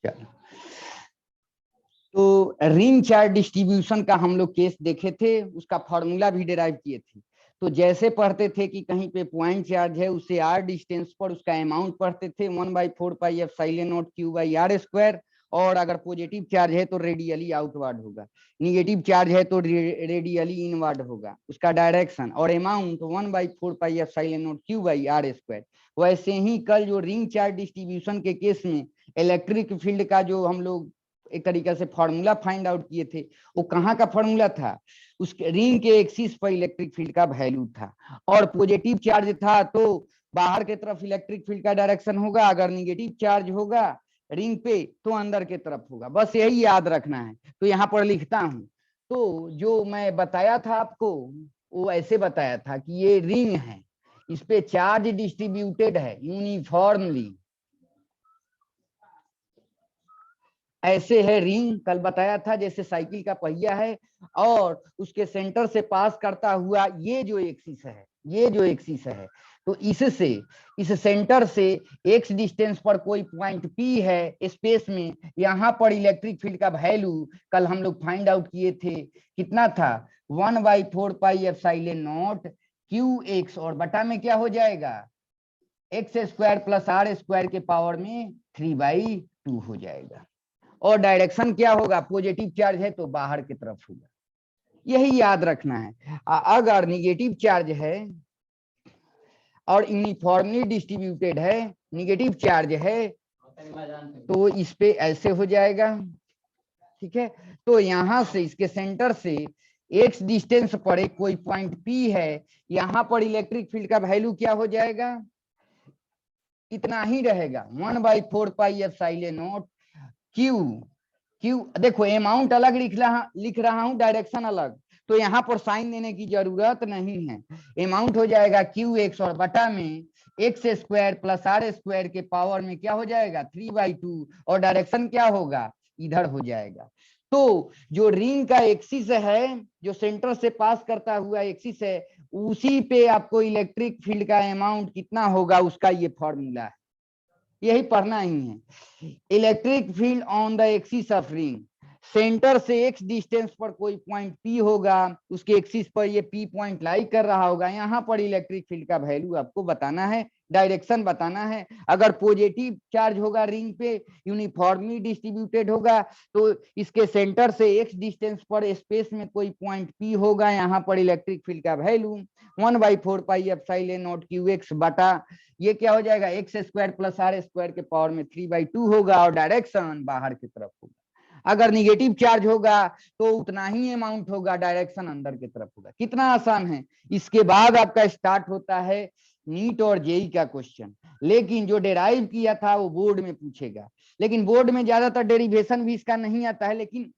चलो, तो ring charge distribution का हम लोग केस देखे थे, उसका फॉर्मूला भी डिराइव किए थे। तो जैसे पढ़ते थे कि कहीं पे पॉइंट चार्ज है, उससे r डिस्टेंस पर उसका अमाउंट पढ़ते थे 1/4πε0 q/r², और अगर पॉजिटिव चार्ज है तो रेडियली आउटवर्ड होगा, निगेटिव चार्ज है तो रेडियली इनवर्ड होगा उसका डायरेक्शन, और अमाउंट 1/4πε0 q/r²। वैसे ही कल जो रिंग चार्ज डिस्ट्रीब्यूशन के केस में इलेक्ट्रिक फील्ड का जो हम लोग एक तरीके से फॉर्मूला फाइंड आउट किए थे, वो कहाँ का फॉर्मूला था, उसके रिंग के एक्सिस पर इलेक्ट्रिक फील्ड का वैल्यू था, और पॉजिटिव चार्ज था तो बाहर के तरफ इलेक्ट्रिक फील्ड का डायरेक्शन होगा, अगर निगेटिव चार्ज होगा रिंग पे तो अंदर के तरफ होगा। बस यही याद रखना है। तो यहाँ पर लिखता हूं, तो जो मैं बताया था आपको वो ऐसे बताया था कि ये रिंग है, इस पे चार्ज डिस्ट्रीब्यूटेड है यूनिफॉर्मली, ऐसे है रिंग, कल बताया था जैसे साइकिल का पहिया है, और उसके सेंटर से पास करता हुआ ये जो एक्सिस है, ये जो एक्सिस है, तो इससे इस सेंटर से x डिस्टेंस पर कोई पॉइंट P है स्पेस में, यहाँ पर इलेक्ट्रिक फील्ड का वैल्यू कल हम लोग फाइंड आउट किए थे, कितना था 1/4πε0 qx, और बटा में क्या हो जाएगा x² + r² के पावर में 3/2 हो जाएगा, और डायरेक्शन क्या होगा, पॉजिटिव चार्ज है तो बाहर की तरफ होगा, यही याद रखना है। अगर निगेटिव चार्ज है और यूनिफॉर्मली डिस्ट्रीब्यूटेड है, निगेटिव चार्ज है तो इस पे ऐसे हो जाएगा, ठीक है। तो यहां से इसके सेंटर से x डिस्टेंस पर एक कोई पॉइंट P है, यहां पर इलेक्ट्रिक फील्ड का वैल्यू क्या हो जाएगा, इतना ही रहेगा 1/4πε0 क्यू। देखो अमाउंट अलग लिख रहा हूं, डायरेक्शन अलग, तो यहाँ पर साइन देने की जरूरत नहीं है। अमाउंट हो जाएगा qx, और बटा में x² + r² के पावर में क्या हो जाएगा 3/2, और डायरेक्शन क्या होगा, इधर हो जाएगा। तो जो रिंग का एक्सिस है, जो सेंटर से पास करता हुआ एक्सिस है, उसी पे आपको इलेक्ट्रिक फील्ड का अमाउंट कितना होगा उसका ये फॉर्मूला है, यही पढ़ना ही है। Electric field on the axis of ring, centre से x डिस्टेंस पर कोई पॉइंट P होगा, उसके एक्सिस पर ये P पॉइंट लाई कर रहा होगा, यहाँ पर इलेक्ट्रिक फील्ड का वैल्यू आपको बताना है, डायरेक्शन बताना है। अगर पॉजिटिव चार्ज होगा रिंग पे, यूनिफॉर्मली डिस्ट्रीब्यूटेड होगा, तो इसके सेंटर से x डिस्टेंस पर स्पेस में कोई पॉइंट P होगा, यहाँ पर इलेक्ट्रिक फील्ड का वैल्यू 1/4πε0 qx बटा ये क्या हो जाएगा x² + r² के पावर में 3/2 होगा, और डायरेक्शन बाहर की तरफ होगा। अगर निगेटिव चार्ज होगा तो उतना ही अमाउंट होगा, डायरेक्शन अंदर की तरफ होगा। कितना आसान है। इसके बाद आपका स्टार्ट होता है नीट और जेई का क्वेश्चन, लेकिन जो डेराइव किया था वो बोर्ड में पूछेगा, लेकिन बोर्ड में ज्यादातर डेरिवेशन भी इसका नहीं आता है, लेकिन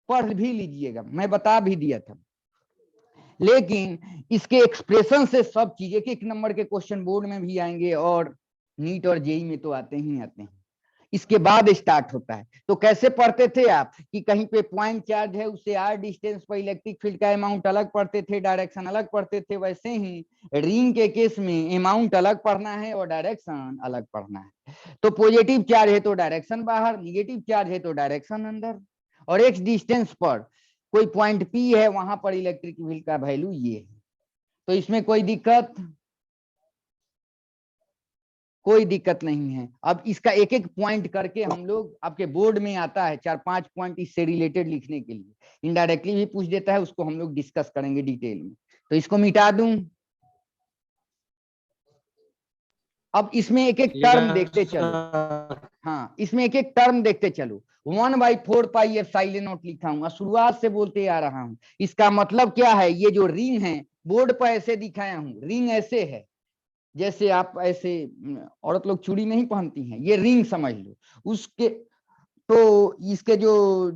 पढ़ भी लीजिएगा, मैं बता भी दिया था। लेकिन इसके एक्सप्रेशन से सब चीज एक नंबर के क्वेश्चन बोर्ड में भी आएंगे, और नीट और जेई में तो आते ही आते हैं। इसके बाद स्टार्ट होता है। तो कैसे पढ़ते थे आप कि कहीं पे पॉइंट चार्ज है, उससे r डिस्टेंस पर इलेक्ट्रिक फील्ड का अमाउंट अलग पढ़ते थे, डायरेक्शन अलग पढ़ते थे, वैसे ही रिंग के केस में अमाउंट अलग पढ़ना है और डायरेक्शन अलग पढ़ना है। तो पॉजिटिव चार्ज है तो डायरेक्शन बाहर, निगेटिव चार्ज है तो डायरेक्शन अंदर, और x डिस्टेंस पर कोई पॉइंट P है, वहां पर इलेक्ट्रिक फील्ड का वैल्यू ये है। तो इसमें कोई दिक्कत नहीं है। अब इसका एक एक पॉइंट करके हम लोग, आपके बोर्ड में आता है 4-5 पॉइंट इससे रिलेटेड लिखने के लिए, इनडायरेक्टली भी पूछ देता है, उसको हम लोग डिस्कस करेंगे डिटेल में। तो इसको मिटा दूं। अब इसमें एक एक टर्म देखते चलो। हाँ, इसमें एक एक टर्म देखते चलो। 1/4πε0 लिखा हूं, शुरुआत से बोलते आ रहा हूं। इसका मतलब क्या है, ये जो रिंग है बोर्ड पर ऐसे दिखाया हूं, रिंग ऐसे है जैसे आप ऐसे औरत लोग चूड़ी नहीं पहनती हैं, ये रिंग समझ लो उसके। तो इसके जो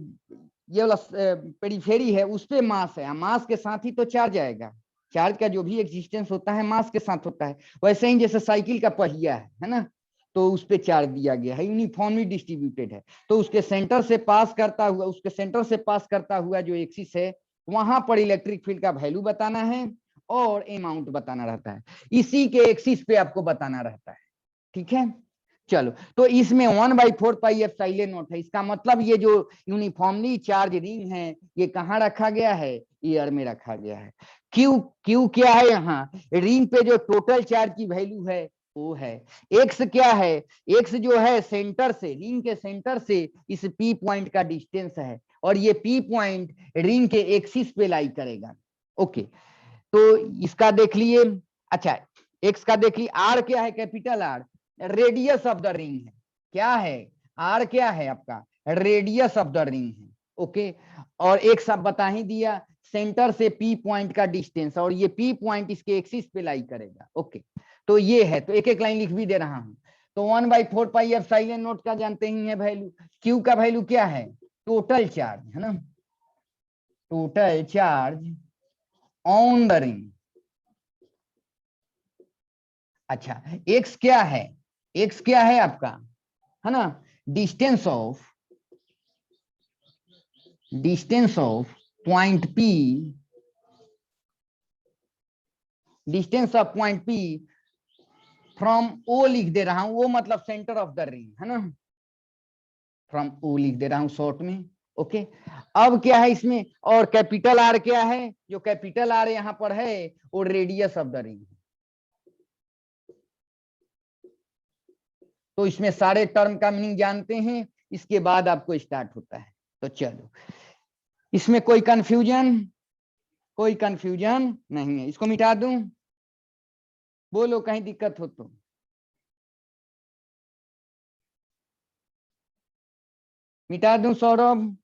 ये वाला पेरिफेरी है उस पे मास है, मास के साथ ही तो चार्ज आएगा। चार्ज का जो भी एग्जिस्टेंस होता है मास के साथ होता है। वैसे ही जैसे साइकिल का पहिया है ना, तो उस पे चार्ज दिया गया है, यूनिफॉर्मली डिस्ट्रीब्यूटेड है। तो उसके सेंटर से पास करता हुआ जो एक्सिस है, वहां पर इलेक्ट्रिक फील्ड का वैल्यू बताना है और अमाउंट बताना रहता है। इसी के एक्सिस पे आपको बताना रहता है, ठीक है। चलो, तो इसमें 1/4πε0 है। इसका मतलब ये जो यूनिफॉर्मली चार्ज रिंग है ये कहाँ रखा गया है, एयर में रखा गया है। क्यू क्या है, यहाँ रिंग पे जो टोटल चार्ज की वैल्यू है वो है। एक्स क्या है, एक्स जो है सेंटर से, रिंग के सेंटर से इस पी पॉइंट का डिस्टेंस है, और ये पी पॉइंट रिंग के एक्सिस पे लाई करेगा। ओके, तो इसका देख लिए। अच्छा, एक्स का देख लिए। आर क्या है, capital R radius of the ring है। क्या है, आर क्या है आपका, रेडियस ऑफ द रिंग है। ओके, और एक सब बता ही दिया, सेंटर से पी पॉइंट का डिस्टेंस, और ये पी पॉइंट इसके एक्सिस पे लाई करेगा। ओके, तो ये है, तो एक एक लाइन लिख भी दे रहा हूं। तो 1/4πε0 का जानते ही है वैल्यू। क्यू का वैल्यू क्या है, टोटल चार्ज है ना, total charge on the ring. अच्छा, एक्स क्या है, एक्स क्या है आपका, है ना, distance of point P, distance of point P from O लिख दे रहा हूं, वो मतलब सेंटर ऑफ द रिंग है ना, फ्रॉम ओ लिख दे रहा हूं शॉर्ट में। ओके, अब क्या है इसमें, और कैपिटल आर क्या है, जो कैपिटल आर यहां पर है वो रेडियस ऑफ द रिंग। तो इसमें सारे टर्म का मीनिंग जानते हैं, इसके बाद आपको स्टार्ट होता है। तो चलो, इसमें कोई कंफ्यूजन नहीं है, इसको मिटा दूं, बोलो कहीं दिक्कत हो तो। मिटा दूं सौरभ,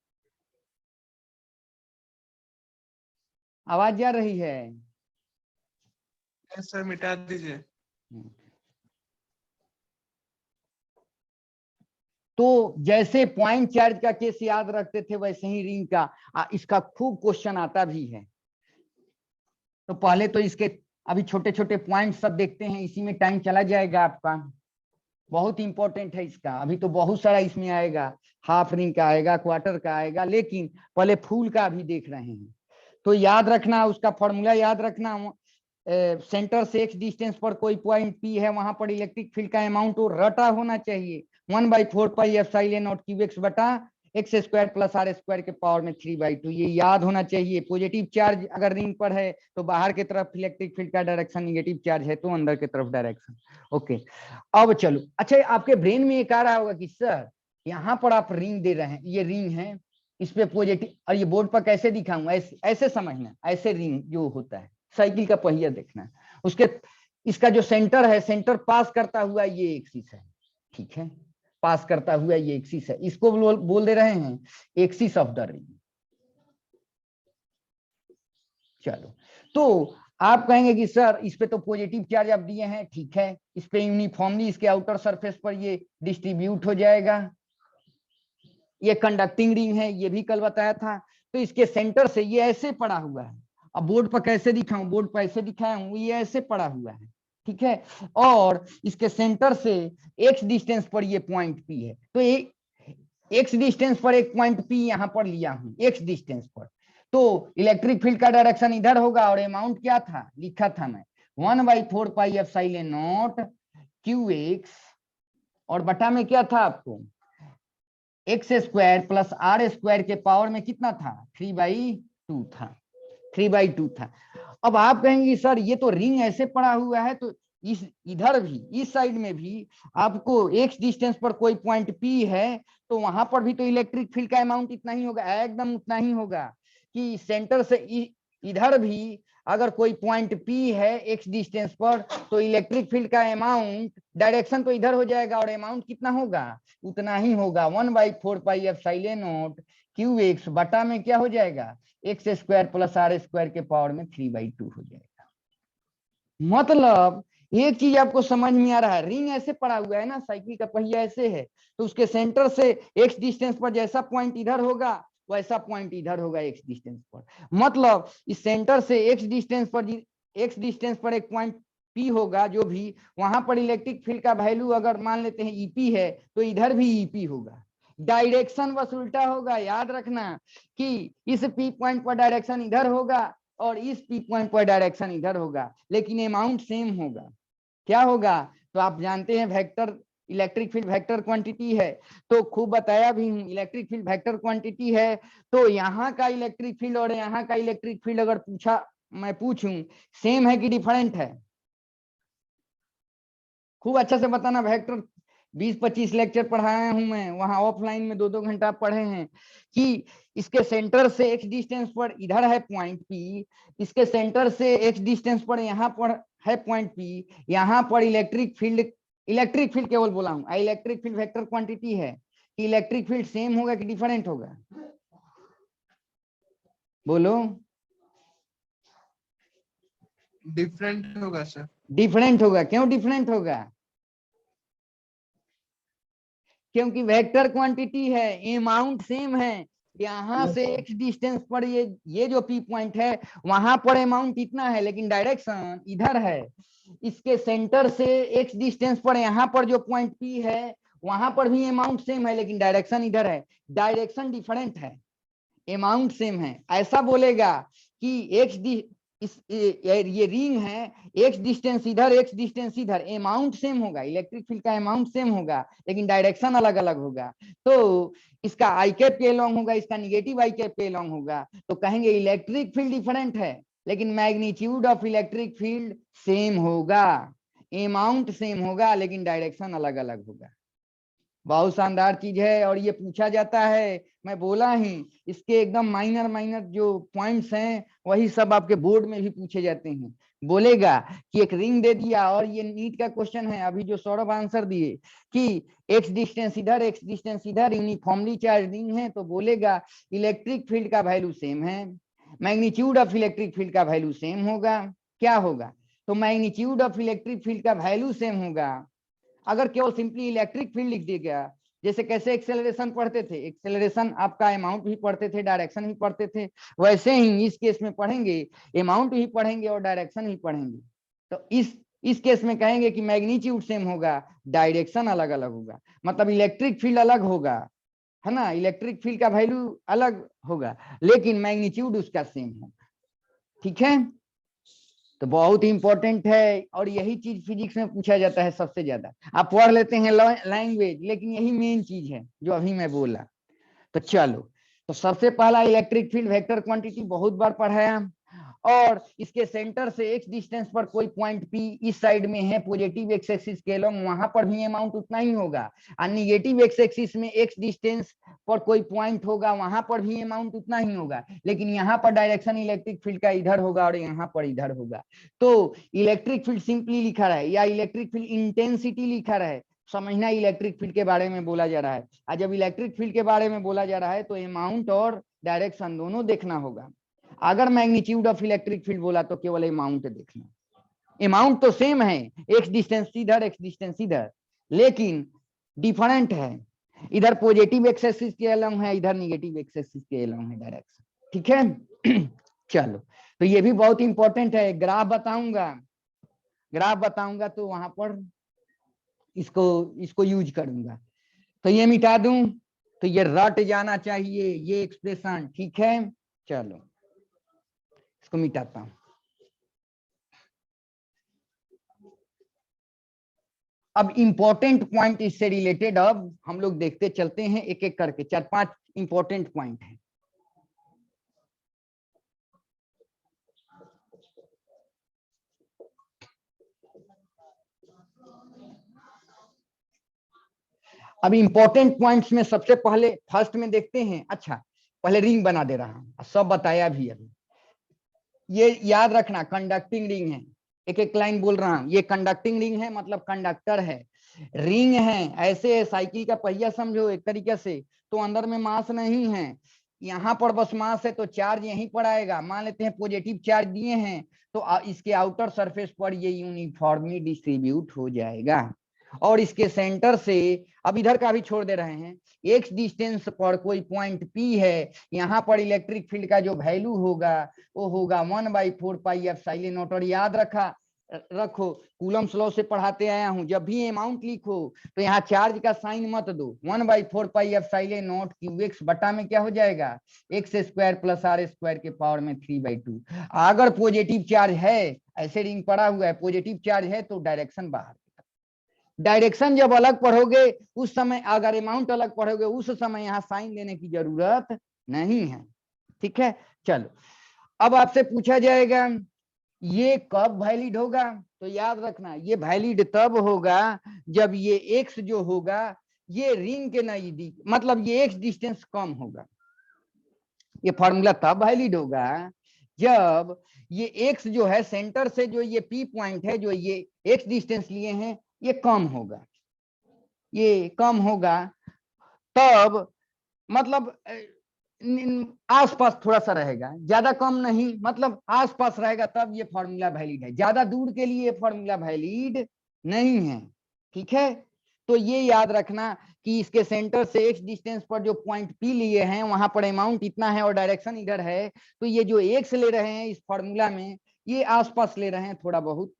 आवाज जा रही है? सर मिटा दीजिए। तो जैसे पॉइंट चार्ज का केस याद रखते थे वैसे ही रिंग का इसका खूब क्वेश्चन आता भी है। तो पहले तो इसके अभी छोटे छोटे पॉइंट सब देखते हैं, इसी में टाइम चला जाएगा आपका। बहुत इंपॉर्टेंट है इसका, अभी तो बहुत सारा इसमें आएगा, हाफ रिंग का आएगा, क्वार्टर का आएगा, लेकिन पहले फुल का अभी देख रहे हैं। तो याद रखना, उसका फॉर्मूला याद रखना, सेंटर से एक्स डिस्टेंस पर कोई पॉइंट पी है, वहां पर इलेक्ट्रिक फील्ड का अमाउंट वो रटा होना चाहिए 1/4πε0 क्यूब एक्स बटा X square plus R square के पावर में 3/2, ये याद होना चाहिए। पॉजिटिव चार्ज अगर रिंग पर है तो बाहर की तरफ इलेक्ट्रिक फील्ड का डायरेक्शन, निगेटिव चार्ज है तो अंदर की तरफ डायरेक्शन। ओके, अब चलो, अच्छा आपके ब्रेन में एक आ रहा होगा कि सर यहाँ पर आप रिंग दे रहे हैं, ये रिंग है, इस पे पॉजिटिव, और ये बोर्ड पर कैसे दिखाऊंगा, ऐसे समझना, ऐसे रिंग जो होता है, साइकिल का पहिया देखना, उसके इसका जो सेंटर है, सेंटर पास करता हुआ ये एक्सिस है, ठीक है, पास करता हुआ ये एक्सिस है, इसको बोल दे रहे हैं एक्सिस ऑफ द रिंग। चलो, तो आप कहेंगे कि सर इस पे तो पॉजिटिव चार्ज आप दिए हैं, ठीक है, इस पे यूनिफॉर्मली इसके आउटर सरफेस पर ये डिस्ट्रीब्यूट हो जाएगा, ये कंडक्टिंग रिंग है, ये भी कल बताया था। तो इसके सेंटर से ये ऐसे पड़ा हुआ है, अब बोर्ड पर कैसे दिखाऊं, बोर्ड पर ऐसे दिखाया हूं, ये ऐसे पड़ा हुआ है, ठीक है, और इसके सेंटर से एक्स डिस्टेंस पर ये पॉइंट पी है, तो एक्स डिस्टेंस पर एक पॉइंट पी यहां पर लिया हूं, एक्स डिस्टेंस पर, तो इलेक्ट्रिक फील्ड का डायरेक्शन इधर होगा, और अमाउंट क्या था, लिखा था मैं 1/4πε0 क्यू एक्स, और बटा में क्या था आपको, X square plus R square के पावर में कितना था, 3/2 था, 3/2 था। अब आप कहेंगे सर ये तो रिंग ऐसे पड़ा हुआ है, तो इस इधर भी, इस साइड में भी आपको एक्स डिस्टेंस पर कोई पॉइंट पी है, तो वहां पर भी तो इलेक्ट्रिक फील्ड का अमाउंट इतना ही होगा, एकदम उतना ही होगा, कि सेंटर से इधर भी अगर कोई पॉइंट पी है एक्स डिस्टेंस पर, तो इलेक्ट्रिक फील्ड का अमाउंट, डायरेक्शन तो इधर हो जाएगा, और अमाउंट कितना होगा, उतना ही होगा, 1/4πε0 क्यू एक्स बटा में क्या हो जाएगा, X square plus R square के पावर में 3/2 हो जाएगा। मतलब एक चीज आपको समझ में आ रहा है, रिंग ऐसे पड़ा हुआ है ना, साइकिल का पहिया ऐसे है, तो उसके सेंटर से एक्स डिस्टेंस पर जैसा पॉइंट इधर होगा वैसा पॉइंट इधर होगा एक्स डिस्टेंस पर, मतलब इस सेंटर से एक्स डिस्टेंस पर एक पॉइंट पी होगा, जो भी वहां पर इलेक्ट्रिक फील्ड का वैल्यू अगर मान लेते हैं ईपी है, तो इधर भी ईपी होगा, डायरेक्शन बस उल्टा होगा। याद रखना कि इस पी पॉइंट पर डायरेक्शन इधर होगा और इस पी पॉइंट पर डायरेक्शन इधर होगा, लेकिन अमाउंट सेम होगा। क्या होगा, तो आप जानते हैं vector electric field vector quantity है, तो खूब बताया भी हूं, इलेक्ट्रिक फील्ड वेक्टर क्वांटिटी है। तो यहाँ का इलेक्ट्रिक फील्ड और यहाँ का इलेक्ट्रिक फील्ड अगर मैं पूछूं सेम है कि डिफरेंट है, खूब अच्छा से बताना। वेक्टर 20-25 लेक्चर पढ़ाया हूं मैं, वहां ऑफलाइन में 2-2 घंटा पढ़े हैं कि इसके सेंटर से x डिस्टेंस पर इधर है पॉइंट P, इसके सेंटर से x डिस्टेंस पर यहाँ पर है पॉइंट P, यहाँ पर इलेक्ट्रिक फील्ड केवल बोला हूं, इलेक्ट्रिक फील्ड वेक्टर क्वांटिटी है कि इलेक्ट्रिक फील्ड सेम होगा कि डिफरेंट होगा, बोलो। डिफरेंट होगा सर। डिफरेंट होगा, क्यों डिफरेंट होगा? क्योंकि वेक्टर क्वांटिटी है, अमाउंट सेम है। यहाँ से x डिस्टेंस पर ये जो P पॉइंट है वहां पर अमाउंट इतना है, लेकिन डायरेक्शन इधर है। इसके सेंटर से x डिस्टेंस पर यहाँ पर जो पॉइंट P है वहां पर भी अमाउंट सेम है, लेकिन डायरेक्शन इधर है। डायरेक्शन डिफरेंट है, अमाउंट सेम है। ऐसा बोलेगा कि ये रिंग है, एक्स डिस्टेंस इधर एक्स डिस्टेंस इधर, अमाउंट सेम होगा, इलेक्ट्रिक फील्ड का अमाउंट सेम होगा, लेकिन डायरेक्शन अलग अलग होगा। तो इसका आई कैप के लॉन्ग होगा, इसका निगेटिव आई कैप के लॉन्ग होगा, तो कहेंगे इलेक्ट्रिक फील्ड डिफरेंट है, लेकिन magnitude of electric field same होगा, अमाउंट सेम होगा, लेकिन डायरेक्शन अलग अलग होगा। बहुत शानदार चीज है, और ये पूछा जाता है, मैं बोला ही इसके एकदम माइनर जो पॉइंट्स हैं वही सब आपके बोर्ड में भी पूछे जाते हैं। बोलेगा कि एक रिंग दे दिया, और ये नीट का क्वेश्चन है, अभी जो सौरभ आंसर दिए कि एक्स डिस्टेंस इधर एक्स डिस्टेंस इधर यूनिफॉर्मली चार्ज रिंग है, तो बोलेगा इलेक्ट्रिक फील्ड का वैल्यू सेम है, मैग्नीट्यूड ऑफ इलेक्ट्रिक फील्ड का वैल्यू सेम होगा। क्या होगा? तो मैग्नीट्यूड ऑफ इलेक्ट्रिक फील्ड का वैल्यू सेम होगा। अगर केवल सिंपली इलेक्ट्रिक फील्ड लिख दिया, जैसे कैसे एक्सेलरेशन पढ़ते थे, एक्सेलरेशन आपका अमाउंट भी पढ़ते थे, डायरेक्शन भी पढ़ते थे, वैसे ही इस केस में पढ़ेंगे, अमाउंट भी पढ़ेंगे और डायरेक्शन भी पढ़ेंगे। तो इस केस में कहेंगे कि मैग्नीट्यूड सेम होगा, डायरेक्शन अलग अलग होगा, मतलब इलेक्ट्रिक फील्ड अलग होगा, है ना, इलेक्ट्रिक फील्ड का वैल्यू अलग होगा, लेकिन मैग्नीट्यूड उसका सेम होगा। ठीक है, तो बहुत ही इंपॉर्टेंट है, और यही चीज फिजिक्स में पूछा जाता है सबसे ज्यादा। आप पढ़ लेते हैं लैंग्वेज, लेकिन यही मेन चीज है जो अभी मैं बोला। तो चलो, तो सबसे पहला इलेक्ट्रिक फील्ड वेक्टर क्वांटिटी बहुत बार पढ़ाया, और इसके सेंटर से एक्स डिस्टेंस पर कोई पॉइंट P इस साइड में है पॉजिटिव एक्स एक्सिस के अलोंग, वहां पर भी अमाउंट उतना ही होगा, और निगेटिव एक्स एक्सिस में एक्स डिस्टेंस पर कोई पॉइंट होगा, वहां पर भी अमाउंट उतना ही होगा, लेकिन यहाँ पर डायरेक्शन इलेक्ट्रिक फील्ड का इधर होगा और यहाँ पर इधर होगा। तो इलेक्ट्रिक फील्ड सिंपली लिखा रहे या इलेक्ट्रिक फील्ड इंटेंसिटी लिखा रहे, समझना इलेक्ट्रिक फील्ड के बारे में बोला जा रहा है। और जब इलेक्ट्रिक फील्ड के बारे में बोला जा रहा है तो अमाउंट और डायरेक्शन दोनों देखना होगा। अगर मैग्नीट्यूड ऑफ इलेक्ट्रिक फील्ड बोला तो केवल अमाउंट देखना, अमाउंट तो सेम है, एक्स डिस्टेंस इधर एक्स डिस्टेंस इधर, लेकिन डिफरेंट है, इधर पॉजिटिव एक्स एक्सिस के अलोंग है, इधर निगेटिव एक्स एक्सिस के अलोंग है डायरेक्शन। ठीक है चलो, तो ये भी बहुत इंपॉर्टेंट है। ग्राफ बताऊंगा तो वहां पर इसको यूज करूंगा, तो ये मिटा दूं, तो ये रट जाना चाहिए ये एक्सप्रेशन। ठीक है, चलो इसको मिटाता हूं। अब इंपॉर्टेंट पॉइंट इससे रिलेटेड अब हम लोग देखते चलते हैं एक एक करके, 4-5 इंपॉर्टेंट पॉइंट है। अब इंपॉर्टेंट पॉइंट्स में सबसे पहले फर्स्ट में देखते हैं। अच्छा, पहले रिंग बना दे रहा हूं, सब बताया भी अभी। ये याद रखना कंडक्टिंग रिंग है, एक एक लाइन बोल रहा हूं, ये कंडक्टिंग रिंग है मतलब कंडक्टर है, रिंग है। ऐसे साइकिल का पहिया समझो एक तरीके से, तो अंदर में मास नहीं है, यहाँ पर बस मास है, तो चार्ज यहीं पर आएगा। मान लेते हैं पॉजिटिव चार्ज दिए हैं, तो इसके आउटर सरफेस पर ये यूनिफॉर्मली डिस्ट्रीब्यूट हो जाएगा, और इसके सेंटर से, अब इधर का भी छोड़ दे रहे हैं, एक्स डिस्टेंस पर कोई पॉइंट P है, यहाँ पर इलेक्ट्रिक फील्ड का जो वैल्यू होगा वो होगा 1/4 पाई एप्सिलॉन नॉट। और याद रखो कूलम्स लॉ से पढ़ाते आया हूं, जब भी अमाउंट लिखो तो यहाँ चार्ज का साइन मत दो, 1/4 पाई एप्सिलॉन नॉट QX बटा में क्या हो जाएगा, x² + r² के पावर में 3/2। अगर पॉजिटिव चार्ज है, ऐसे रिंग पड़ा हुआ है, पॉजिटिव चार्ज है तो डायरेक्शन बाहर, डायरेक्शन जब अलग पढ़ोगे उस समय, अगर अमाउंट अलग पढ़ोगे उस समय यहाँ साइन लेने की जरूरत नहीं है। ठीक है, चलो अब आपसे पूछा जाएगा ये कब वैलिड होगा, तो याद रखना ये वैलिड तब होगा जब ये एक्स जो होगा ये रिंग के नजदीक, मतलब ये एक्स डिस्टेंस कम होगा। ये फॉर्मूला तब वैलिड होगा जब ये एक्स जो है सेंटर से, जो ये पी पॉइंट है, जो ये एक्स डिस्टेंस लिए हैं, ये कम होगा, ये कम होगा तब, मतलब आसपास थोड़ा सा रहेगा, ज्यादा कम नहीं, मतलब आसपास रहेगा, तब ये फॉर्मूला वैलिड है। ज्यादा दूर के लिए फॉर्मूला वैलिड नहीं है। ठीक है, तो ये याद रखना कि इसके सेंटर से एक्स डिस्टेंस पर जो पॉइंट पी लिए हैं वहां पर अमाउंट इतना है और डायरेक्शन इधर है, तो ये जो एक्स ले रहे हैं इस फॉर्मूला में ये आसपास ले रहे हैं थोड़ा बहुत,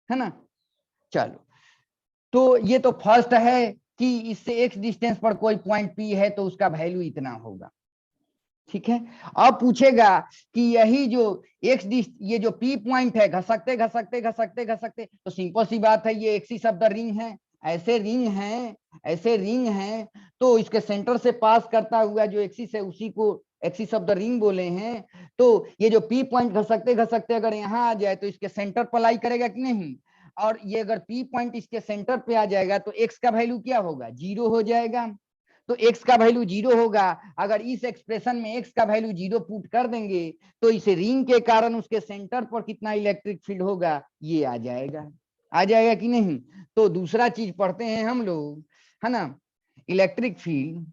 है ना। चलो, तो ये तो फर्स्ट है कि इससे एक्स डिस्टेंस पर कोई पॉइंट पी है तो उसका वैल्यू इतना होगा। ठीक है, अब पूछेगा कि यही जो एक्स ये जो पी पॉइंट है घसकते घसकते घसकते घसकते, तो सिंपल सी बात है ये एक्सिस ऑफ द रिंग है, ऐसे रिंग है, ऐसे रिंग है, तो इसके सेंटर से पास करता हुआ जो एक्सिस है उसी को एक्सिस ऑफ द रिंग बोले हैं। तो ये जो पी पॉइंट घसकते घसकते अगर यहाँ आ जाए तो इसके सेंटर पर लाई करेगा कि नहीं, और ये अगर पी पॉइंट इसके सेंटर पे आ जाएगा तो एक्स का वैल्यू क्या होगा, 0 हो जाएगा। तो x का वैल्यू 0 होगा। अगर इस एक्सप्रेशन में x का वैल्यू 0 पुट कर देंगे तो इस रिंग के कारण उसके सेंटर पर कितना इलेक्ट्रिक फील्ड होगा ये आ जाएगा, आ जाएगा कि नहीं। तो दूसरा चीज पढ़ते हैं हम लोग, है ना, इलेक्ट्रिक फील्ड,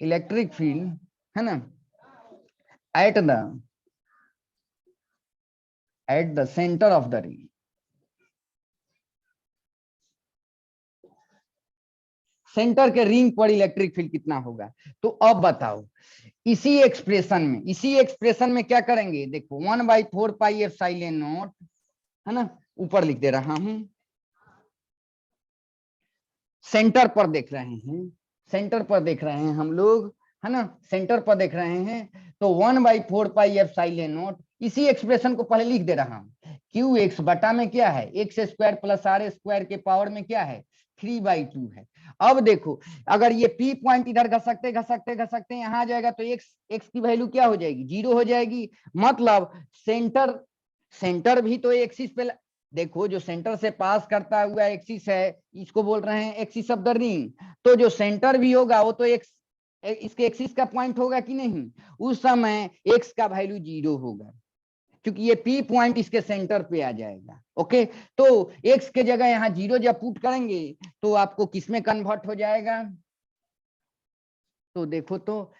इलेक्ट्रिक फील्ड, है ना, at the centre of the ring, centre के रिंग पर इलेक्ट्रिक फील्ड कितना होगा। तो अब बताओ इसी एक्सप्रेशन में क्या करेंगे, देखो 1/4 पाई एप्सिलॉन नॉट, है ना, ऊपर लिख दे रहा हूं, सेंटर पर देख रहे हैं, सेंटर पर देख रहे हैं हम लोग, है ना, सेंटर पर देख रहे हैं, तो 1/4 पाई एप्सिलॉन नॉट, इसी एक्सप्रेशन को पहले लिख दे रहा हूं, क्यू एक्स बटा में क्या है X square plus R square के पावर में क्या है 3/2 है। अब देखो अगर ये पी पॉइंट इधर घसकते घसकते घसकते यहाँ आ जाएगा तो एक्स एक्स की वैल्यू क्या हो जाएगी, 0 हो जाएगी। मतलब सेंटर, सेंटर भी तो एक्सिस पे, देखो जो सेंटर से पास करता हुआ एक्सिस है इसको बोल रहे हैं एक्सिस ऑफ द रिंग, तो जो सेंटर भी होगा वो तो एक्स इसके एक्सिस का पॉइंट होगा कि नहीं, उस समय एक्स का वैल्यू 0 होगा क्योंकि ये पी पॉइंट इसके सेंटर पे आ जाएगा। ओके, तो एक्स के जगह यहाँ 0 जब पुट करेंगे तो आपको किसमें कन्वर्ट हो जाएगा, तो देखो तो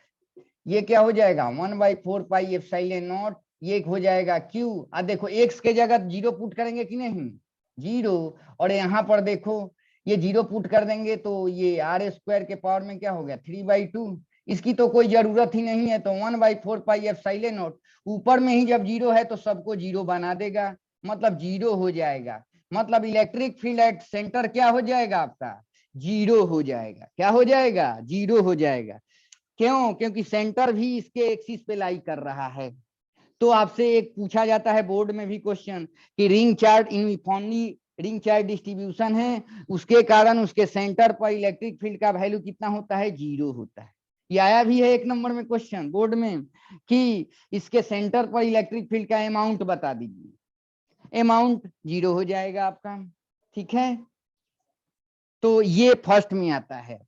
ये क्या हो जाएगा 1/4 पाई एप्सिलॉन नॉट, ये हो जाएगा क्यू, अब देखो एक्स के जगह 0 पुट करेंगे कि नहीं 0, और यहाँ पर देखो ये 0 पुट कर देंगे तो ये आर स्क्वायर के पावर में क्या हो गया 3/2, इसकी तो कोई जरूरत ही नहीं है, तो 1/4 पाई एप्सिलॉन नॉट, ऊपर में ही जब 0 है तो सबको 0 बना देगा, मतलब 0 हो जाएगा। मतलब इलेक्ट्रिक फील्ड एट सेंटर क्या हो जाएगा आपका 0 हो जाएगा, क्या हो जाएगा 0 हो जाएगा। क्यों, क्योंकि सेंटर भी इसके एक्सिस पे लाई कर रहा है। तो आपसे एक पूछा जाता है बोर्ड में भी क्वेश्चन कि ring charge uniformly ring charge distribution है, उसके कारण उसके सेंटर पर इलेक्ट्रिक फील्ड का वैल्यू कितना होता है 0 होता है। ये आया भी है 1 नंबर में क्वेश्चन बोर्ड में कि इसके सेंटर पर इलेक्ट्रिक फील्ड का अमाउंट बता दीजिए, अमाउंट 0 हो जाएगा आपका। ठीक है, तो ये फर्स्ट में आता है।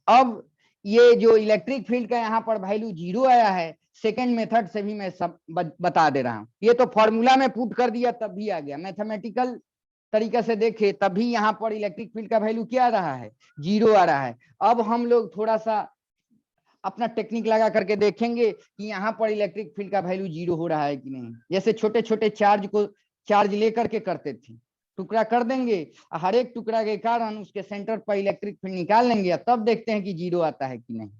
अब ये जो इलेक्ट्रिक फील्ड का यहाँ पर वैल्यू 0 आया है, सेकंड मेथड से भी मैं सब बता दे रहा हूं, ये तो फॉर्मूला में पुट कर दिया तब भी आ गया, मैथमेटिकल तरीके से देखे तब भी यहाँ पर इलेक्ट्रिक फील्ड का वैल्यू क्या आ रहा है 0 आ रहा है। अब हम लोग थोड़ा सा अपना टेक्निक लगा करके देखेंगे कि यहाँ पर इलेक्ट्रिक फील्ड का वैल्यू 0 हो रहा है कि नहीं। जैसे छोटे छोटे चार्ज को चार्ज लेकर के करते थे, टुकड़ा कर देंगे, हर एक टुकड़ा के कारण उसके सेंटर पर इलेक्ट्रिक फील्ड निकाल लेंगे, तब देखते हैं कि 0 आता है कि नहीं।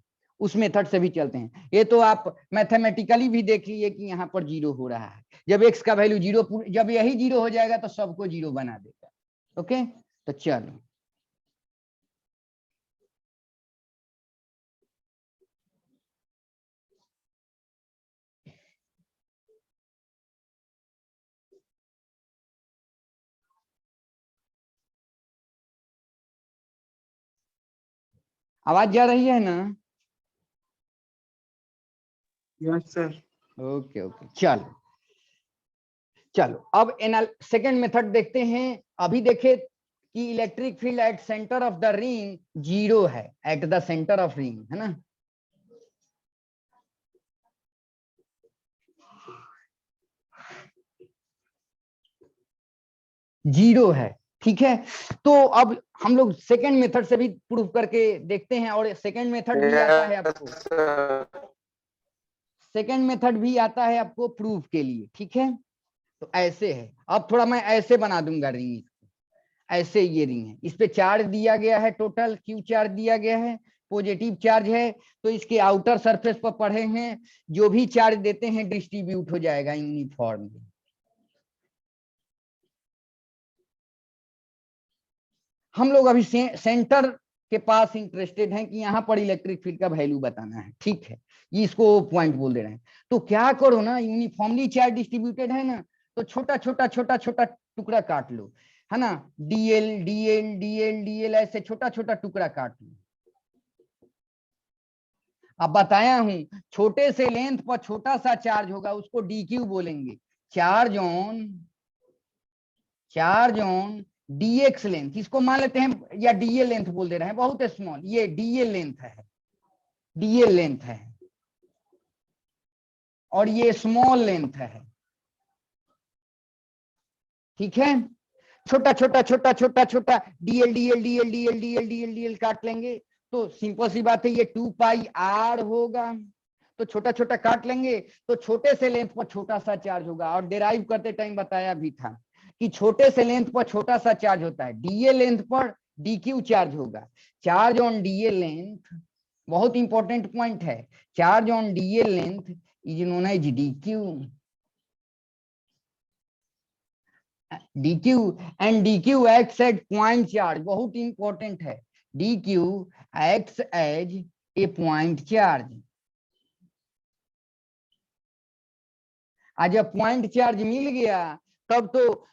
उस मेथड से भी चलते हैं, ये तो आप मैथमेटिकली भी देख लीजिए कि यहाँ पर 0 हो रहा है। जब एक्स का वैल्यू 0, जब यही 0 हो जाएगा तो सबको 0 बना देगा। ओके, तो चलो आवाज जा रही है ना? Yes sir. ओके ओके, चलो चलो अब सेकेंड मेथड देखते हैं। अभी देखे कि electric field at centre of the ring 0 है, at the centre of ring, है ना? जीरो है, ठीक है। तो अब हम लोग सेकेंड मेथड से भी प्रूफ करके देखते हैं, और सेकेंड मेथड भी आता है आपको, सेकेंड मेथड भी आता है आपको प्रूफ के लिए, ठीक है। तो ऐसे है, अब थोड़ा मैं ऐसे बना दूंगा रिंग, ऐसे ये रिंग है, इस पे चार्ज दिया गया है, टोटल क्यू चार्ज दिया गया है, पॉजिटिव चार्ज है, तो इसके आउटर सरफेस पर पढ़े हैं, जो भी चार्ज देते हैं डिस्ट्रीब्यूट हो जाएगा यूनिफॉर्म। हम लोग अभी सेंटर के पास इंटरेस्टेड हैं कि यहाँ पर इलेक्ट्रिक फील्ड का वैल्यू बताना है, ठीक है, ये इसको पॉइंट बोल दे रहे हैं। तो क्या करो ना, यूनिफॉर्मली चार्ज डिस्ट्रीब्यूटेड है ना, तो छोटा छोटा छोटा छोटा टुकड़ा काट लो, है ना, डीएल डीएल डीएल डीएल, ऐसे छोटा छोटा टुकड़ा काट लो। अब बताया हूं, छोटे से लेंथ पर छोटा सा चार्ज होगा उसको डीक्यू बोलेंगे। चार्ज ऑन डीएक्स लेंथ, इसको मान लेते हैं, या डीएल लेंथ बोल दे रहे हैं, बहुत स्मॉल, ये डीएल लेंथ है, डीएल लेंथ है, और ये स्मॉल लेंथ है, ठीक है। छोटा छोटा छोटा छोटा छोटा DL DL DL DL DL DL DL काट लेंगे, तो सिंपल सी बात है, ये 2 पाई आर होगा, तो छोटा छोटा काट लेंगे, तो छोटे से लेंथ पर छोटा सा चार्ज होगा। और डिराइव करते टाइम बताया भी था कि छोटे से लेंथ पर छोटा सा चार्ज होता है, डीएल लेंथ पर डीक्यू चार्ज होगा। चार्ज ऑन डीएल लेंथ, बहुत इंपॉर्टेंट पॉइंट है, charge on DL length is known as DQ, DQ, and DQ acts as point charge, बहुत इंपॉर्टेंट है, DQ acts as a point charge. आज जब point charge मिल गया, तब तो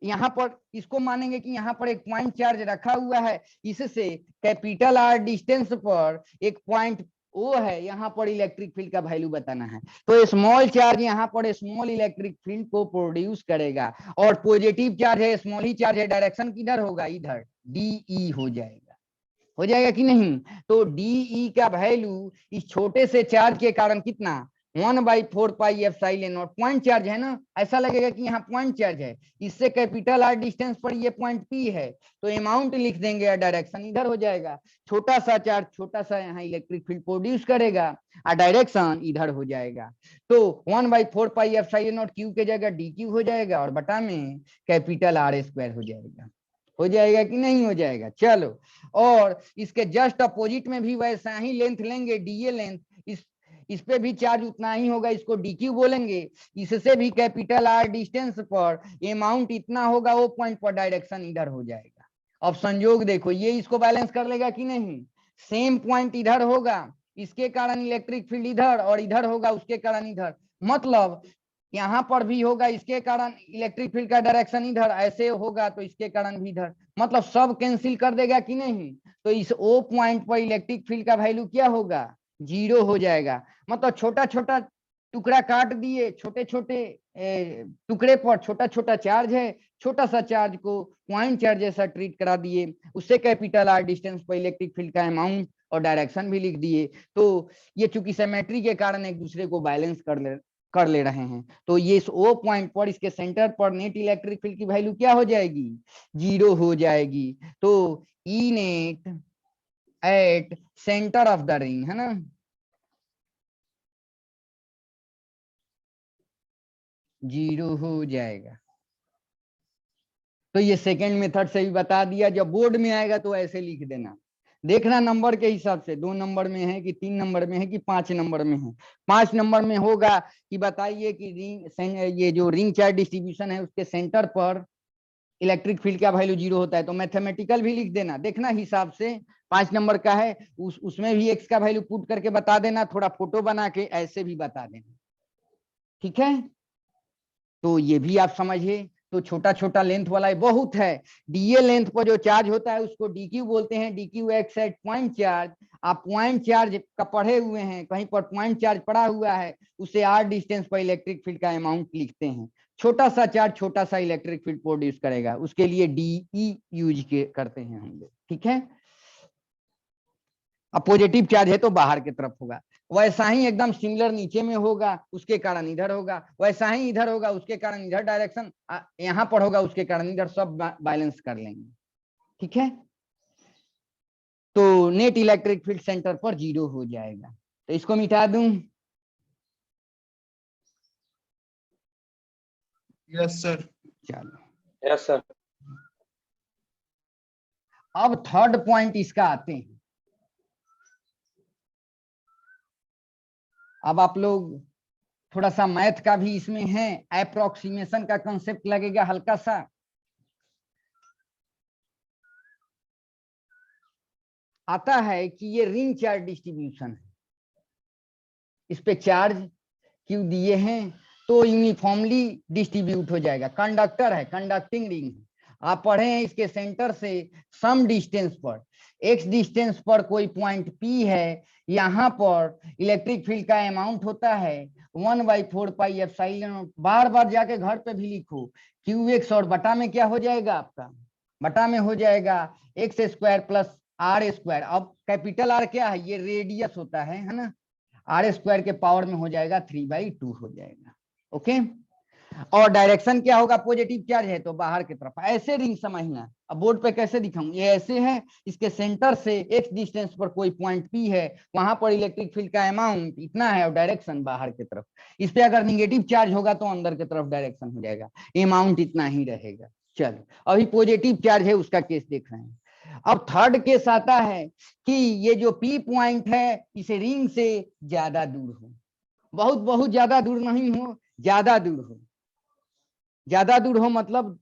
यहाँ पर इसको मानेंगे कि यहाँ पर एक पॉइंट चार्ज रखा हुआ है, इससे कैपिटल आर डिस्टेंस पर एक पॉइंट ओ है, यहाँ पर इलेक्ट्रिक फील्ड का वैल्यू बताना है। तो स्मॉल चार्ज यहाँ पर स्मॉल इलेक्ट्रिक फील्ड को प्रोड्यूस करेगा, और पॉजिटिव चार्ज है, स्मॉल ही चार्ज है, डायरेक्शन किधर होगा, इधर, डीई हो जाएगा कि नहीं। तो डीई का वैल्यू इस छोटे से चार्ज के कारण कितना, 1/4 pi epsilon not, point charge है ना, ऐसा लगेगा कि यहाँ पॉइंट चार्ज है, इससे कैपिटल आर डिस्टेंस पर ये पॉइंट पी है, तो अमाउंट लिख देंगे और डायरेक्शन इधर हो जाएगा। छोटा सा चार्ज छोटा सा यहाँ इलेक्ट्रिक फील्ड प्रोड्यूस करेगा, और डायरेक्शन इधर हो जाएगा। तो 1/4 पाई एप्सिलॉन नॉट क्यू के जगह डी क्यू हो जाएगा, और बटा में कैपिटल आर स्क्वायर हो जाएगा कि नहीं हो जाएगा। चलो, और इसके जस्ट अपोजिट में भी वैसा ही लेंथ लेंगे, डीए लेंथ, इस पे भी चार्ज उतना ही होगा, इसको डीक्यू बोलेंगे, इससे भी कैपिटल आर डिस्टेंस पर अमाउंट इतना होगा, वो पॉइंट पर डायरेक्शन इधर हो जाएगा। अब संयोग देखो, ये इसको बैलेंस कर लेगा कि नहीं, सेम पॉइंट इधर होगा, इसके कारण इलेक्ट्रिक फील्ड इधर, और इधर होगा उसके कारण इधर, मतलब यहाँ पर भी होगा, इसके कारण इलेक्ट्रिक फील्ड का डायरेक्शन इधर, ऐसे होगा तो इसके कारण भी इधर, मतलब सब कैंसिल कर देगा कि नहीं। तो इस ओ पॉइंट पर इलेक्ट्रिक फील्ड का वैल्यू क्या होगा, 0 हो जाएगा। मतलब छोटा छोटा टुकड़ा काट दिए, छोटे छोटे टुकड़े पर छोटा छोटा चार्ज है, छोटा सा चार्ज को पॉइंट चार्ज जैसा ट्रीट करा दिए, उससे कैपिटल आर डिस्टेंस पर इलेक्ट्रिक फील्ड का अमाउंट और डायरेक्शन भी लिख दिए। तो ये चूंकि सिमेट्री के कारण एक दूसरे को बैलेंस कर ले रहे हैं, तो ये इस ओ पॉइंट पर इसके सेंटर पर नेट इलेक्ट्रिक फील्ड की वैल्यू क्या हो जाएगी, 0 हो जाएगी। तो E net at centre of the ring, है ना, जीरो हो जाएगा। तो ये सेकेंड मेथड से भी बता दिया, जब बोर्ड में आएगा तो ऐसे लिख देना, देखना नंबर के हिसाब से 2 नंबर में है कि 3 नंबर में है कि 5 नंबर में है। 5 नंबर में होगा कि बताइए कि रिंग, ये जो रिंग चार्ज डिस्ट्रीब्यूशन है उसके सेंटर पर इलेक्ट्रिक फील्ड का वैल्यू 0 होता है, तो मैथमेटिकल भी लिख देना, देखना हिसाब से 5 नंबर का है, उसमें भी एक्स का वैल्यू पुट करके बता देना, थोड़ा फोटो बना के ऐसे भी बता देना, ठीक है। तो ये भी आप समझिए। तो छोटा छोटा लेंथ वाला है, बहुत है। डीए लेंथ पर जो चार्ज होता है उसको डी क्यू बोलते हैं। D Q X at point charge. आप पॉइंट चार्ज का पढ़े हुए हैं, कहीं पर पॉइंट चार्ज पड़ा हुआ है, उसे आर डिस्टेंस पर इलेक्ट्रिक फील्ड का अमाउंट लिखते हैं। छोटा सा चार्ज छोटा सा इलेक्ट्रिक फील्ड प्रोड्यूस करेगा, उसके लिए डीई यूज करते हैं हम लोग, ठीक है। अब पॉजिटिव चार्ज है तो बाहर की तरफ होगा, वैसा ही एकदम सिमिलर नीचे में होगा, उसके कारण इधर होगा, वैसा ही इधर होगा, उसके कारण इधर डायरेक्शन यहां पर होगा, उसके कारण इधर, सब बैलेंस कर लेंगे, ठीक है। तो नेट इलेक्ट्रिक फील्ड सेंटर पर 0 हो जाएगा। तो इसको मिटा दूं। Yes sir. चलो यस सर। अब थर्ड पॉइंट इसका आते हैं। अब आप लोग थोड़ा सा मैथ का भी इसमें है, अप्रोक्सीमेशन का कंसेप्ट लगेगा हल्का सा। आता है कि ये रिंग चार्ज डिस्ट्रीब्यूशन है, इस पे चार्ज क्यों दिए हैं तो यूनिफॉर्मली डिस्ट्रीब्यूट हो जाएगा। कंडक्टर है, कंडक्टिंग रिंग है, आप पढ़े हैं इसके सेंटर से सम डिस्टेंस पर, एक्स डिस्टेंस पर कोई पॉइंट पी है, यहाँ पर इलेक्ट्रिक फील्ड का अमाउंट होता है 1/4 पाई एप्सिलॉन। बार बार जाके घर पे भी लिखो, क्यू एक्स और बटा में क्या हो जाएगा आपका, बटा में हो जाएगा X square plus R square. अब कैपिटल आर क्या है, ये रेडियस होता है ना, आर स्क्वायर के पावर में हो जाएगा 3/2 हो जाएगा, ओके। और डायरेक्शन क्या होगा, पॉजिटिव चार्ज है तो बाहर की तरफ। ऐसे रिंग समझना, अब बोर्ड पे कैसे दिखाऊं, ये ऐसे है, इसके सेंटर से एक्स डिस्टेंस पर कोई पॉइंट पी है, वहां पर इलेक्ट्रिक फील्ड का अमाउंट इतना है और डायरेक्शन बाहर की तरफ। इस पे अगर निगेटिव चार्ज होगा तो अंदर की तरफ डायरेक्शन हो जाएगा, अमाउंट इतना ही रहेगा। चलो अभी पॉजिटिव चार्ज है उसका केस देख रहे हैं। अब थर्ड केस आता है कि ये जो पी पॉइंट है इसे रिंग से ज्यादा दूर हो, बहुत बहुत ज्यादा दूर नहीं हो, ज्यादा दूर हो। ज्यादा दूर हो मतलब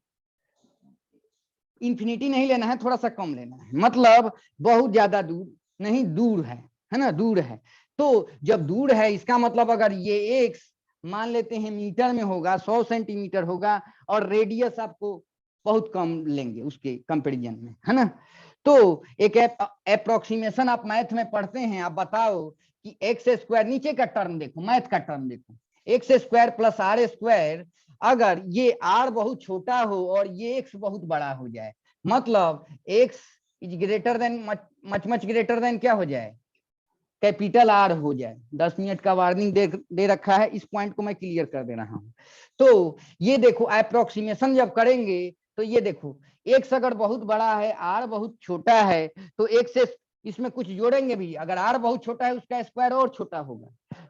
इंफिनिटी नहीं लेना है, थोड़ा सा कम लेना है, मतलब बहुत ज्यादा दूर नहीं, दूर है ना, दूर है। तो जब दूर है इसका मतलब अगर ये एक्स मान लेते हैं मीटर में होगा, 100 सेंटीमीटर होगा, और रेडियस आपको बहुत कम लेंगे उसके कंपेरिजन में, है ना। तो एक अप्रोक्सीमेशन आप मैथ में पढ़ते हैं, आप बताओ कि एक्स स्क्वायर, नीचे का टर्म देखो, मैथ का टर्म देखो, X square plus R square, अगर ये आर बहुत छोटा हो और ये एक्स बहुत बड़ा हो जाए, मतलब x is greater than much greater than क्या हो जाए, कैपिटल आर हो जाए। 10 मिनट का वार्निंग दे रखा है, इस पॉइंट को मैं क्लियर कर दे रहा हूं। तो ये देखो अप्रोक्सीमेशन जब करेंगे तो ये देखो, एक्स अगर बहुत बड़ा है, आर बहुत छोटा है, तो एक्स से इसमें कुछ जोड़ेंगे भी, अगर आर बहुत छोटा है उसका स्क्वायर और छोटा होगा,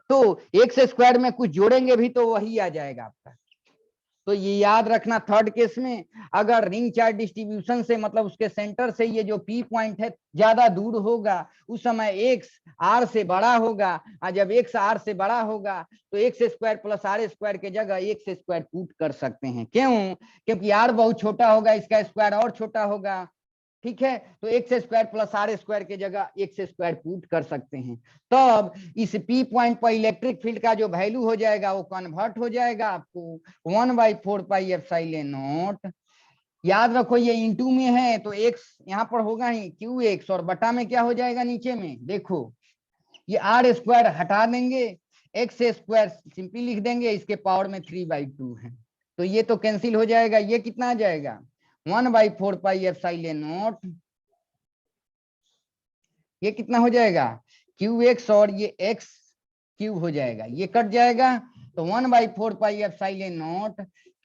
तो एक्स स्क्वायर में कुछ जोड़ेंगे भी तो वही आ जाएगा आपका। तो ये याद रखना, थर्ड केस में अगर रिंग चार्ज डिस्ट्रीब्यूशन से मतलब उसके सेंटर से ये जो पी पॉइंट है ज्यादा दूर होगा, उस समय एक्स आर से बड़ा होगा, और जब एक्स आर से बड़ा होगा तो X square plus R square के जगह एक्स स्क्वायर पुट कर सकते हैं। क्यों, क्योंकि आर बहुत छोटा होगा, इसका स्क्वायर और छोटा होगा, ठीक है। तो X square plus R square के जगह एक्स स्क्वायर पुट कर सकते हैं। तब इस पी पॉइंट पर इलेक्ट्रिक फील्ड का जो वैल्यू हो जाएगा वो कन्वर्ट हो जाएगा आपको 1/4 पाई एप्सिलॉन। याद रखो ये इंटू में है तो एक्स यहाँ पर होगा ही क्यू एक्स, और बटा में क्या हो जाएगा, नीचे में देखो ये आर स्क्वायर हटा देंगे, एक्स स्क्वायर सिंपली लिख देंगे, इसके पावर में 3/2 है, तो ये तो कैंसिल हो जाएगा। ये कितना आ जाएगा, 1/4 पाई एप्सिलॉन, ये कितना हो जाएगा क्यू एक्स, और ये एक्स क्यू हो जाएगा, ये कट जाएगा, तो 1/4 पाई एप्सिलॉन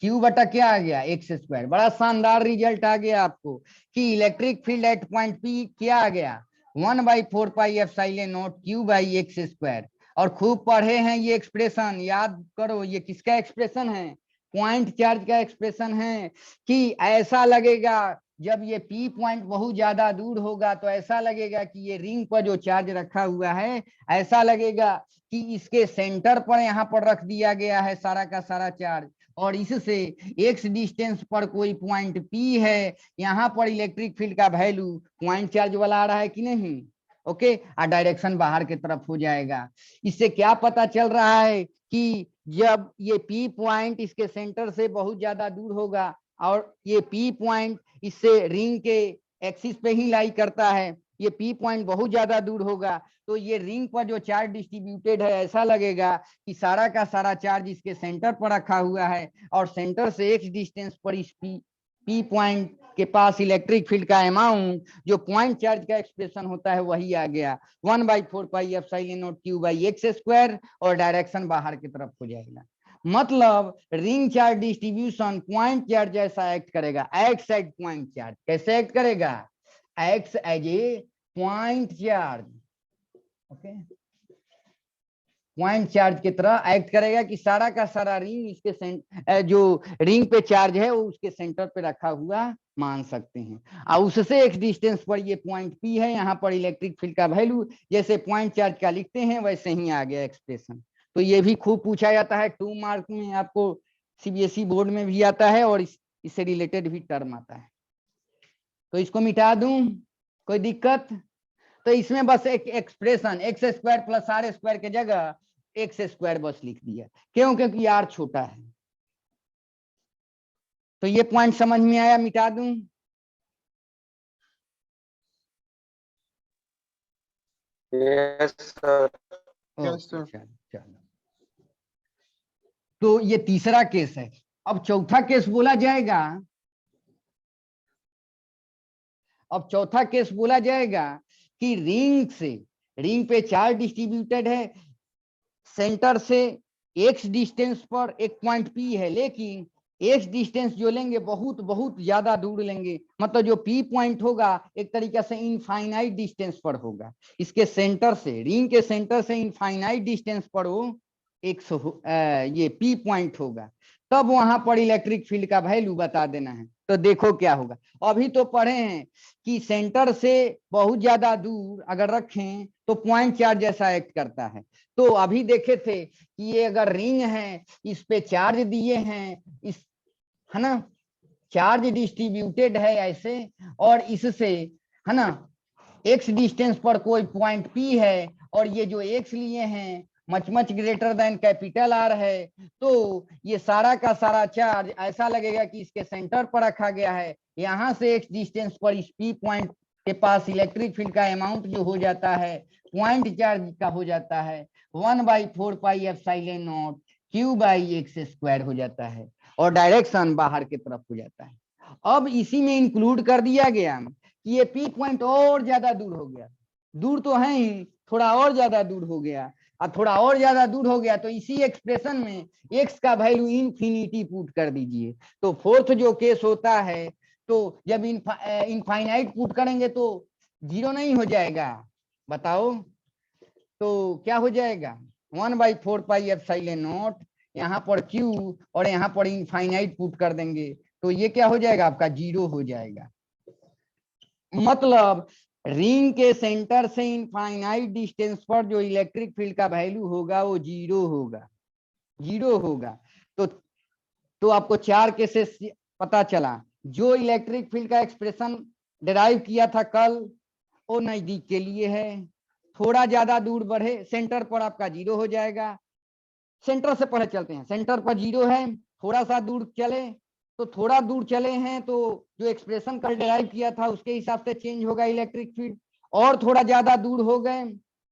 क्यू बटा क्या आ गया, एक्स स्क्वायर। बड़ा शानदार रिजल्ट आ गया आपको कि electric field at point P क्या आ गया, 1/4 pi epsilon Q by x square. और खूब पढ़े हैं ये एक्सप्रेशन, याद करो ये किसका एक्सप्रेशन है, पॉइंट चार्ज का एक्सप्रेशन है, कि ऐसा लगेगा जब ये पी पॉइंट बहुत ज्यादा दूर होगा तो ऐसा लगेगा कि ये रिंग पर जो चार्ज रखा हुआ है, ऐसा लगेगा कि इसके सेंटर पर यहाँ पर रख दिया गया है सारा का सारा चार्ज, और इससे एक्स डिस्टेंस पर कोई पॉइंट पी है, यहाँ पर इलेक्ट्रिक फील्ड का वैल्यू पॉइंट चार्ज वाला आ रहा है कि नहीं, ओके। और डायरेक्शन बाहर की तरफ हो जाएगा। इससे क्या पता चल रहा है कि जब ये पी पॉइंट इसके सेंटर से बहुत ज्यादा दूर होगा और ये पी पॉइंट इससे रिंग के एक्सिस पे ही लाई करता है, ये पी पॉइंट बहुत ज्यादा दूर होगा, तो ये रिंग पर जो चार्ज डिस्ट्रीब्यूटेड है ऐसा लगेगा कि सारा का सारा चार्ज इसके सेंटर पर रखा हुआ है और सेंटर से एक्स डिस्टेंस पर इस पी पॉइंट के पास इलेक्ट्रिक फील्ड का अमाउंट जो पॉइंट चार्ज का एक्सप्रेशन होता है वही आ गया 1/4πε0q/x², और डायरेक्शन बाहर की तरफ हो जाएगा। मतलब ring charge distribution point charge जैसा एक्ट करेगा, एक्स एट पॉइंट चार्ज। कैसे एक्ट करेगा? X as a point charge, okay, point charge की तरह एक्ट करेगा कि सारा का सारा रिंग इसके जो रिंग पे चार्ज है वो उसके सेंटर पे रखा हुआ मान सकते हैं। और उससे एक डिस्टेंस पर ये पॉइंट पी है, यहाँ पर इलेक्ट्रिक फील्ड का वैल्यू जैसे पॉइंट चार्ज का लिखते हैं वैसे ही आ गया एक्सप्रेशन। तो ये भी खूब पूछा जाता है, 2 मार्क में आपको सीबीएसई बोर्ड में भी आता है और इससे रिलेटेड भी टर्म आता है। तो इसको मिटा दूं, कोई दिक्कत? तो इसमें बस एक एक्सप्रेशन x² + r² के जगह x² बस लिख दिया, क्यों? क्योंकि r छोटा है। तो ये पॉइंट समझ में आया? मिटा दूं? Yes sir. चलो, तो ये तीसरा केस है। अब चौथा केस बोला जाएगा, अब चौथा केस बोला जाएगा कि रिंग पे चार्ज डिस्ट्रीब्यूटेड है, सेंटर से एक्स डिस्टेंस पर एक पॉइंट पी है, लेकिन एक्स डिस्टेंस जो लेंगे बहुत बहुत ज्यादा दूर लेंगे, मतलब जो पी पॉइंट होगा एक तरीके से इनफाइनाइट डिस्टेंस पर होगा, इसके सेंटर से, रिंग के सेंटर से इनफाइनाइट डिस्टेंस पर वो ये पी पॉइंट होगा। तब वहां पर इलेक्ट्रिक फील्ड का वैल्यू बता देना है। तो देखो क्या होगा, अभी तो पढ़े हैं कि सेंटर से बहुत ज्यादा दूर अगर रखें तो पॉइंट चार्ज जैसा एक्ट करता है। तो अभी देखे थे कि ये अगर रिंग है, इस पे चार्ज दिए हैं, इस, है ना, चार्ज डिस्ट्रीब्यूटेड है ऐसे, और इससे, है ना, एक्स डिस्टेंस पर कोई पॉइंट पी है और ये जो एक्स लिए हैं much greater than capital R है, तो ये सारा का सारा चार्ज ऐसा लगेगा कि इसके सेंटर पर रखा गया है। यहां से एक्स डिस्टेंस पर इस पी पॉइंट के पास इलेक्ट्रिक फील्ड का अमाउंट जो हो जाता है पॉइंट चार्ज का हो जाता है 1/4πε0q/x² हो जाता है, और डायरेक्शन बाहर की तरफ हो जाता है। अब इसी में इंक्लूड कर दिया गया कि ये पी पॉइंट और ज्यादा दूर हो गया, दूर तो है ही, थोड़ा और ज्यादा दूर हो गया, और थोड़ा और ज्यादा दूर हो गया तो इसी एक्सप्रेशन में x का वैल्यू इनफिनिटी पुट कर दीजिए। तो फोर्थ जो केस होता है, तो जब इनफाइनाइट पुट करेंगे तो 0 नहीं हो जाएगा, बताओ? तो क्या हो जाएगा? 1/4πε0, यहाँ पर q और यहाँ पर इनफाइनाइट पुट कर देंगे तो ये क्या हो जाएगा? आपका 0 हो जाएगा। मतलब रिंग के सेंटर से इनफाइनाइट डिस्टेंस पर जो इलेक्ट्रिक फील्ड का वैल्यू होगा वो 0 होगा, 0 होगा। तो आपको 4 केसेस पता चला। जो इलेक्ट्रिक फील्ड का एक्सप्रेशन डिराइव किया था कल वो नजदीक के लिए है, थोड़ा ज्यादा दूर बढ़े सेंटर पर आपका 0 हो जाएगा। सेंटर से पहले चलते हैं, सेंटर पर 0 है, थोड़ा सा दूर चले तो थोड़ा दूर चले हैं तो जो एक्सप्रेशन कल डिराइव किया था उसके हिसाब से चेंज होगा इलेक्ट्रिक फील्ड, और थोड़ा ज्यादा दूर हो गए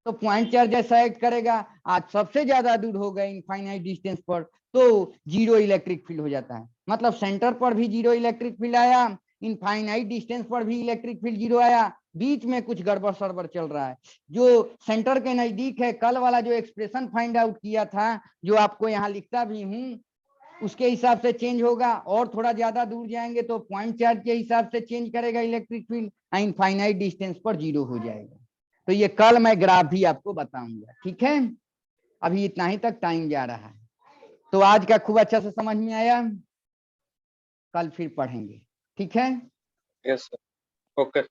तो पॉइंट चार्ज जैसा एक्ट करेगा। आज सबसे ज्यादा दूर हो गए इनफाइनाइट डिस्टेंस पर तो 0 इलेक्ट्रिक फील्ड हो जाता है। मतलब सेंटर पर भी 0 इलेक्ट्रिक फील्ड आया, इनफाइनाइट डिस्टेंस पर भी इलेक्ट्रिक फील्ड 0 आया, बीच में कुछ गड़बड़ सड़बड़ चल रहा है। जो सेंटर के नजदीक है, कल वाला जो एक्सप्रेशन फाइंड आउट किया था जो आपको यहाँ लिखता भी हूँ उसके हिसाब से चेंज होगा, और थोड़ा ज्यादा दूर जाएंगे तो पॉइंट चार्ज के हिसाब से चेंज करेगा इलेक्ट्रिक फील्ड, इनफाइनाइट डिस्टेंस पर 0 हो जाएगा। तो ये कल मैं ग्राफ भी आपको बताऊंगा, ठीक है? अभी इतना ही तक टाइम जा रहा है, तो आज का खूब अच्छा से समझ में आया, कल फिर पढ़ेंगे, ठीक है? Yes sir, okay.